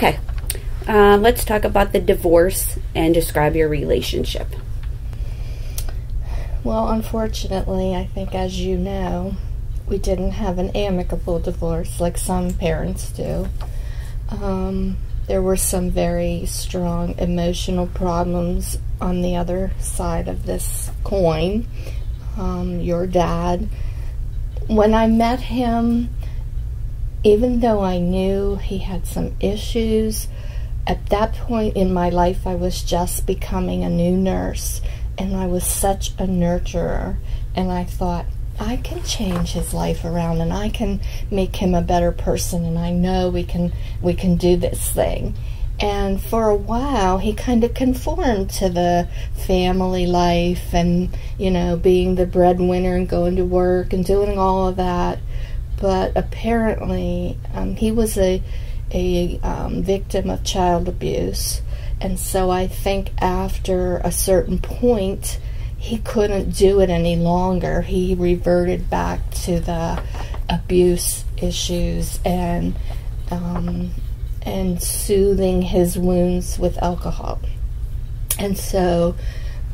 Okay, let's talk about the divorce and describe your relationship. Well, unfortunately, I think, as you know, we didn't have an amicable divorce like some parents do. There were some very strong emotional problems on the other side of this coin. Your dad, when I met him, even though I knew he had some issues, at that point in my life I was just becoming a new nurse, and I was such a nurturer, and I thought, I can change his life around, and I can make him a better person, and I know we can do this thing. And for a while he kind of conformed to the family life, and being the breadwinner and going to work and doing all of that. But apparently he was a victim of child abuse. And so I think after a certain point, he couldn't do it any longer. He reverted back to the abuse issues and soothing his wounds with alcohol. And so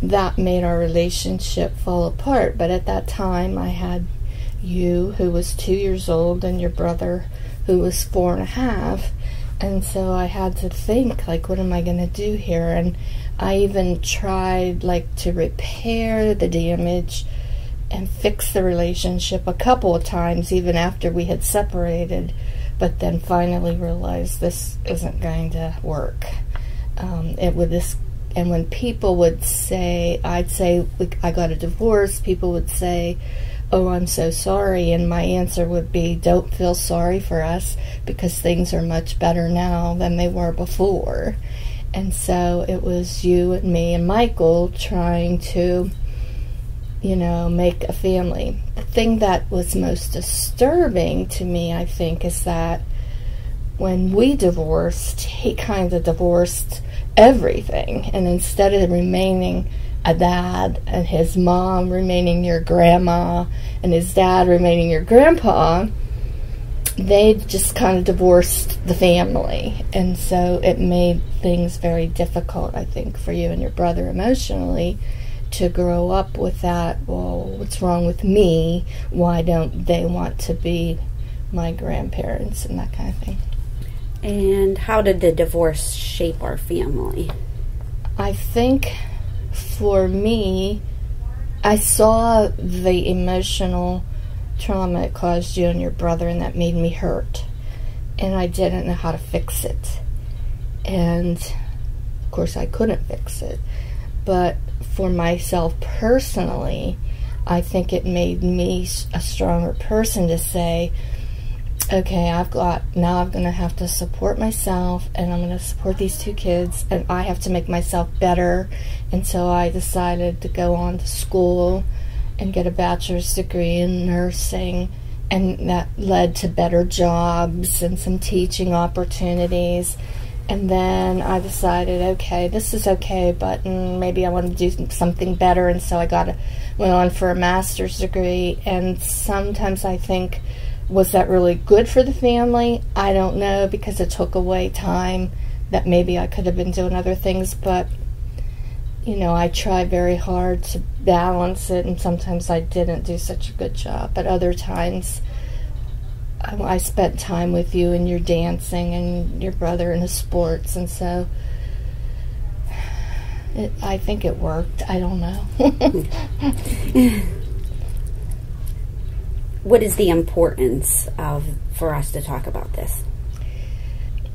that made our relationship fall apart. But at that time, I had you, who was 2 years old, and your brother, who was 4.5. And so I had to think, like, what am I going to do here? And I even tried, like, to repair the damage and fix the relationship a couple of times, even after we had separated, but then finally realized this isn't going to work. And when people would say, I'd say, I got a divorce, people would say, oh, I'm so sorry, and my answer would be, don't feel sorry for us, because things are much better now than they were before. And so it was you and me and Michael trying to, make a family. The thing that was most disturbing to me, I think, is that when we divorced, he kind of divorced everything, and instead of remaining a dad and his mom remaining your grandma and his dad remaining your grandpa, they just kind of divorced the family. And so it made things very difficult, I think, for you and your brother emotionally to grow up with that, well, what's wrong with me? Why don't they want to be my grandparents, and that kind of thing. And how did the divorce shape our family? I think for me, I saw the emotional trauma it caused you and your brother, and that made me hurt. And I didn't know how to fix it. And, of course, I couldn't fix it. But for myself personally, I think it made me a stronger person to say, okay, now I'm going to have to support myself, and I'm going to support these 2 kids, and I have to make myself better. And so I decided to go on to school and get a bachelor's degree in nursing, and that led to better jobs and some teaching opportunities. And then I decided, okay, this is okay, but maybe I want to do something better, and so I went on for a master's degree. And sometimes I think, was that really good for the family? I don't know, because it took away time that maybe I could have been doing other things. But, I tried very hard to balance it, and sometimes I didn't do such a good job. But other times, I spent time with you and your dancing and your brother in his sports, and so I think it worked. I don't know. What is the importance for us to talk about this?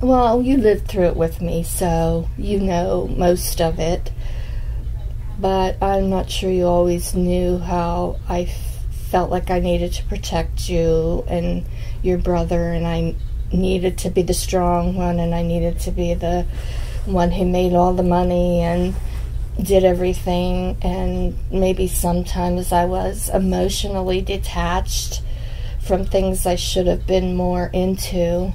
Well, you lived through it with me, so you know most of it. But I'm not sure you always knew how I felt like I needed to protect you and your brother, and I needed to be the strong one, and I needed to be the one who made all the money and did everything. And maybe sometimes I was emotionally detached from things I should have been more into.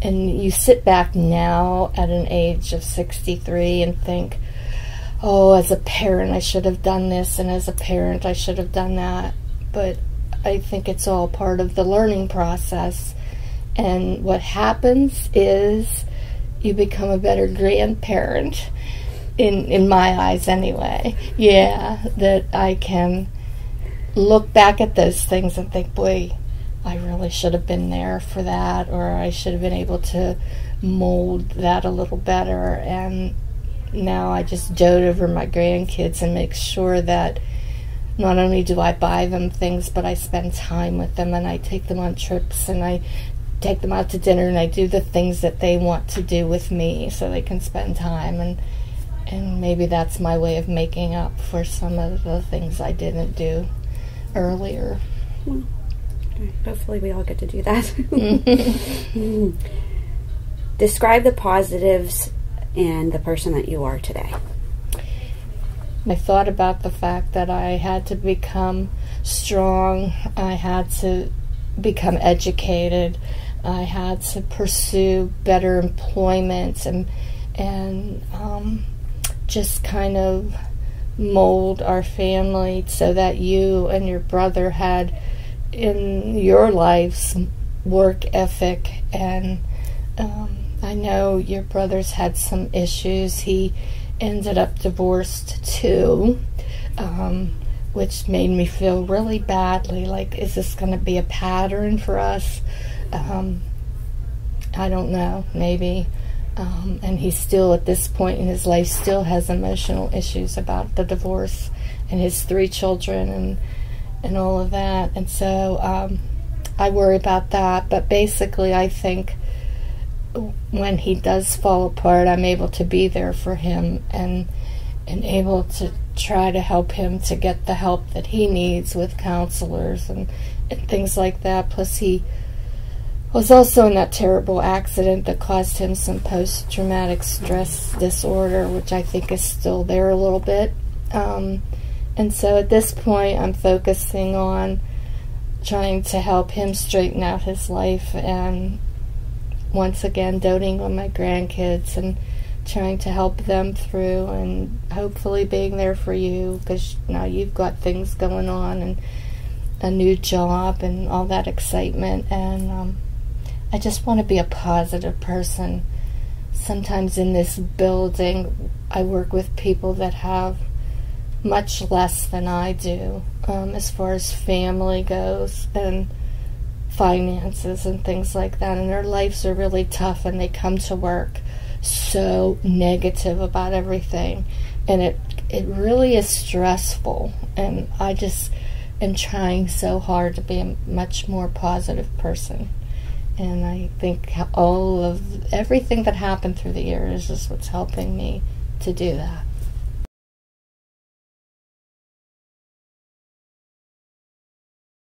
And you sit back now at an age of 63 and think, oh, as a parent I should have done this, and as a parent I should have done that. But I think it's all part of the learning process. And what happens is you become a better grandparent, in my eyes anyway. Yeah, that I can look back at those things and think, boy, I really should have been there for that, or I should have been able to mold that a little better. And now I just dote over my grandkids and make sure that not only do I buy them things, but I spend time with them, and I take them on trips, and I take them out to dinner, and I do the things that they want to do with me so they can spend time. And maybe that's my way of making up for some of the things I didn't do earlier. Well, hopefully we all get to do that. Describe the positives and the person that you are today. I thought about the fact that I had to become strong, I had to become educated, I had to pursue better employment, and just kind of mold our family so that you and your brother had in your lives work ethic. And I know your brother's had some issues. He ended up divorced too, which made me feel really badly, like, is this going to be a pattern for us? I don't know, maybe. And he still, at this point in his life, still has emotional issues about the divorce and his 3 children and all of that. And so I worry about that. But basically, I think when he does fall apart, I'm able to be there for him and able to try to help him to get the help that he needs with counselors and things like that. Plus, he was also in that terrible accident that caused him some post-traumatic stress disorder, which I think is still there a little bit. And so at this point, I'm focusing on trying to help him straighten out his life, and once again doting on my grandkids and trying to help them through, and hopefully being there for you, because now you've got things going on and a new job and all that excitement. And I just want to be a positive person. Sometimes in this building I work with people that have much less than I do, as far as family goes and finances and things like that, and their lives are really tough, and they come to work so negative about everything, and it really is stressful. And I just am trying so hard to be a much more positive person, and I think all of everything that happened through the years is what's helping me to do that.